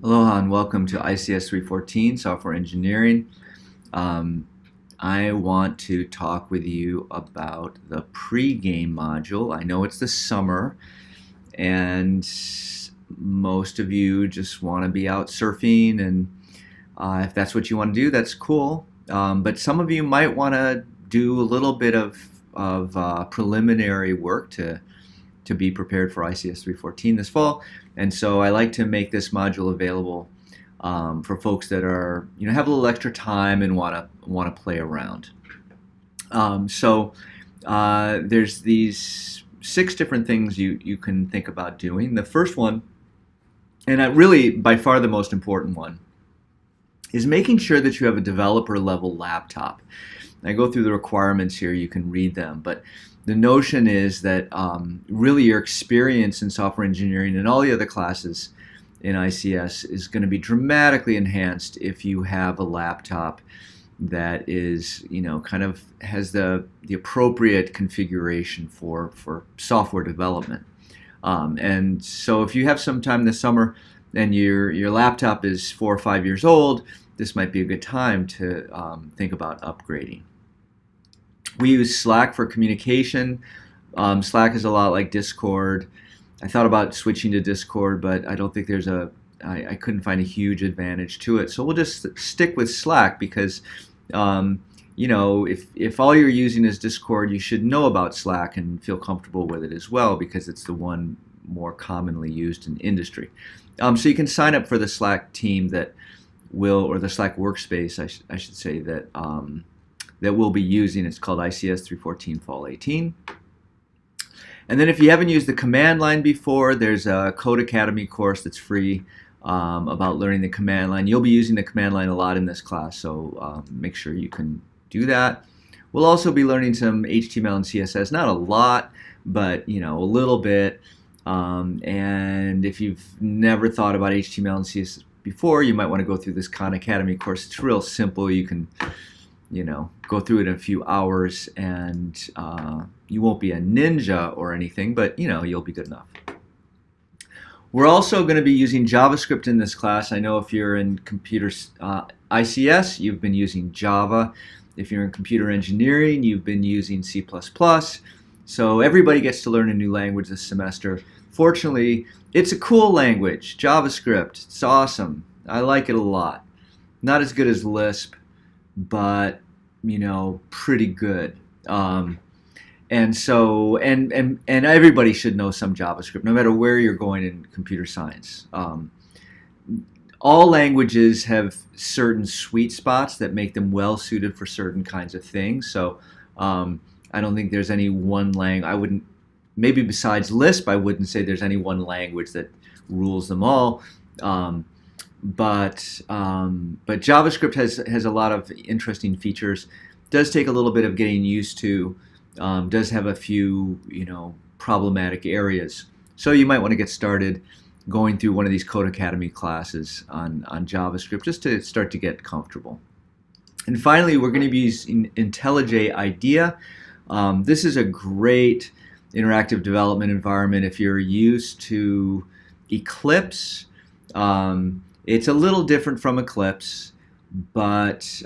Aloha and welcome to ICS 314 Software Engineering. Um, I want to talk with you about the pregame module. I know it's the summer and most of you just want to be out surfing, and if that's what you want to do, that's cool. But some of you might want to do a little bit of preliminary work to be prepared for ICS 314 this fall. And so I like to make this module available for folks that are, have a little extra time and want to play around. There's these 6 different things you can think about doing. The first one, and really by far the most important one, is making sure that you have a developer level laptop. I go through the requirements here, you can read them, but the notion is that really your experience in software engineering and all the other classes in ICS is going to be dramatically enhanced if you have a laptop that is, kind of has the appropriate configuration for software development. And so if you have some time this summer and your laptop is 4 or 5 years old, this might be a good time to think about upgrading. We use Slack for communication. Slack is a lot like Discord. I thought about switching to Discord, but I don't think I couldn't find a huge advantage to it. So we'll just stick with Slack because, if all you're using is Discord, you should know about Slack and feel comfortable with it as well because it's the one more commonly used in industry. So you can sign up for the Slack team or the Slack workspace, I should say, that we'll be using. It's called ICS 314 Fall 18. And then if you haven't used the command line before, there's a Code Academy course that's free about learning the command line. You'll be using the command line a lot in this class, so make sure you can do that. We'll also be learning some HTML and CSS, not a lot, but a little bit. And if you've never thought about HTML and CSS before, you might want to go through this Khan Academy course. It's real simple. You can go through it in a few hours, and you won't be a ninja or anything, but you'll be good enough. We're also going to be using JavaScript in this class. I know if you're in computer ICS, you've been using Java. If you're in computer engineering, you've been using C++. So everybody gets to learn a new language this semester. Fortunately, it's a cool language, JavaScript. It's awesome. I like it a lot. Not as good as Lisp, but pretty good. And everybody should know some JavaScript, no matter where you're going in computer science. All languages have certain sweet spots that make them well suited for certain kinds of things. So I don't think there's any one language. Maybe besides Lisp, I wouldn't say there's any one language that rules them all. But JavaScript has a lot of interesting features. Does take a little bit of getting used to. Does have a few problematic areas. So you might want to get started going through one of these Code Academy classes on JavaScript just to start to get comfortable. And finally, we're going to be using IntelliJ IDEA. This is a great interactive development environment. If you're used to Eclipse, it's a little different from Eclipse, but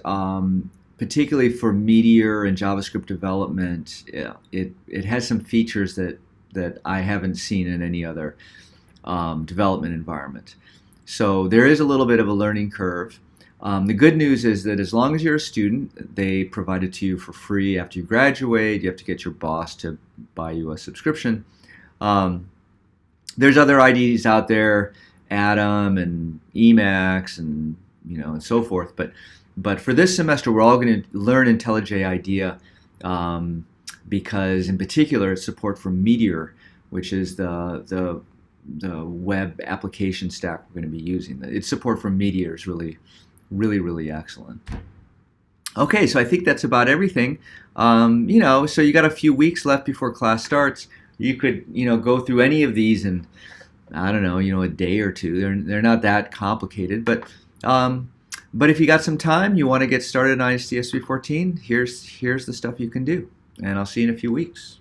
particularly for Meteor and JavaScript development, it has some features that I haven't seen in any other development environment. So there is a little bit of a learning curve. The good news is that as long as you're a student, they provide it to you for free after you graduate. You have to get your boss to buy you a subscription. There's other IDEs out there, Atom and Emacs and and so forth. But for this semester, we're all going to learn IntelliJ IDEA because, in particular, it's support for Meteor, which is the web application stack we're going to be using. Its support for Meteor is really excellent. Okay, so I think that's about everything. So you got a few weeks left before class starts. You could go through any of these in I don't know, a day or two. They're not that complicated, but if you got some time, you want to get started on ICS 314, here's the stuff you can do. And I'll see you in a few weeks.